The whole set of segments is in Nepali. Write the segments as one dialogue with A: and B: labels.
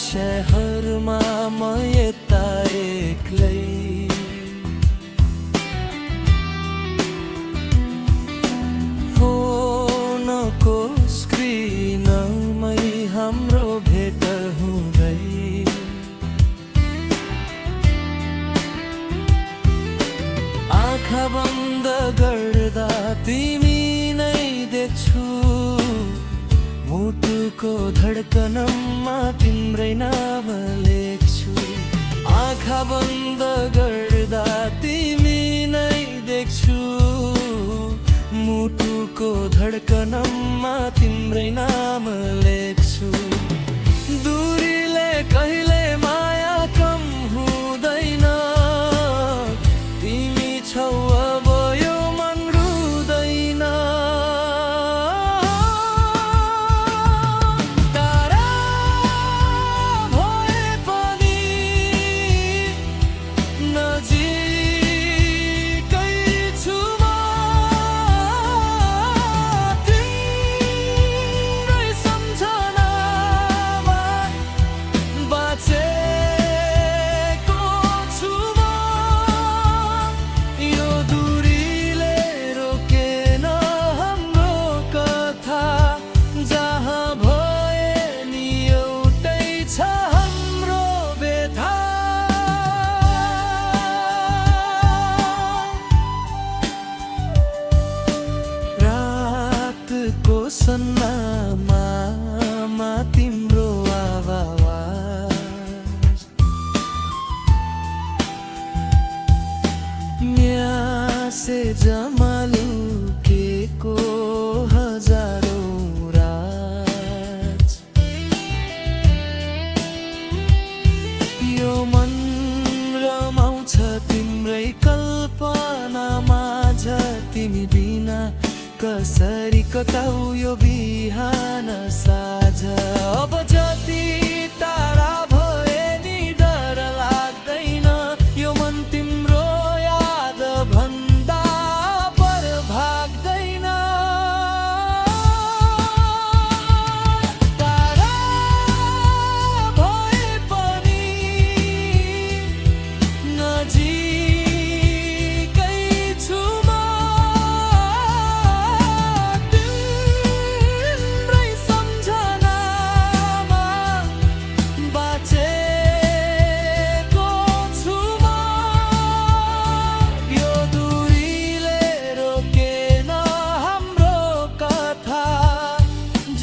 A: शहरमा म यता एक्लै फोनको स्क्रिनमै हाम्रो भेट हुँदै आँखा बन्द गर्दा तिमी नै देख्छु मुटुको धड्कनमा तिम्रै नाम लेख्छु आँखा बन्द गर्दा तिमी नै देख्छु मुटुको धड्कनमा तिम्रै नाम लेख्छु दूरीले कहिले माया कम हुँदैन तिमी छौ अब यो मन रुँदैन टाढा भए पनि नजिकै छु म तिम्रै सम्झनामा बाँचेको छु म यो दूरीले रोकेन हाम्रो कथा जहाँ भए नि एउटै छ हाम्रो व्यथा रातको सन्नामा तिम्रो आवाज म्यासे जमालुकेको हजारौं रात यो मन रमाउँछ तिम्रै कल्पनामा तिमी बिना कसरी कताउ यो बिहान साँझ अब जति टाढा भए नि डर लाग्दैन यो मन तिम्रो याद भन्दा पर भाग्दैन टाढा भए पनि नजिकै छु म तिम्रै सम्झनामा बाँचेको छु म यो दूरीले रोकेन हाम्रो कथा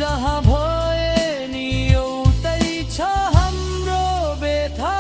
A: जहाँ भए नि एउटै छ हाम्रो व्यथा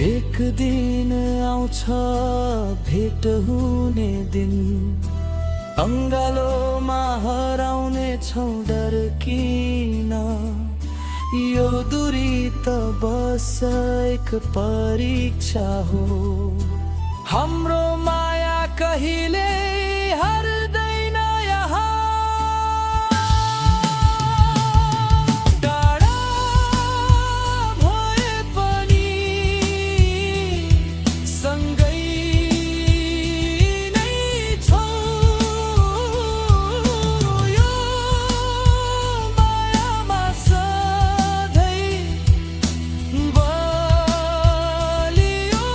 A: एक दिन आउँछ भेट हुने दिन अङ्गालोमा हराउने छौ डर किन यो दूरी त बस एक परीक्षा हो हाम्रो माया कहिले हर्दैन यहाँ टाढा भए पनि सँगै नै छौँ यो मायामा सधैँ बलियो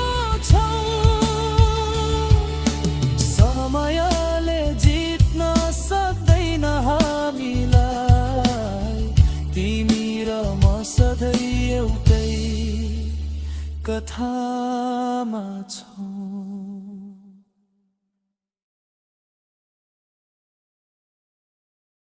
A: छौँ समयले जित्न सक्दैन हामीलाई तिमी र म सधैँ एउटै कथामा छौँ।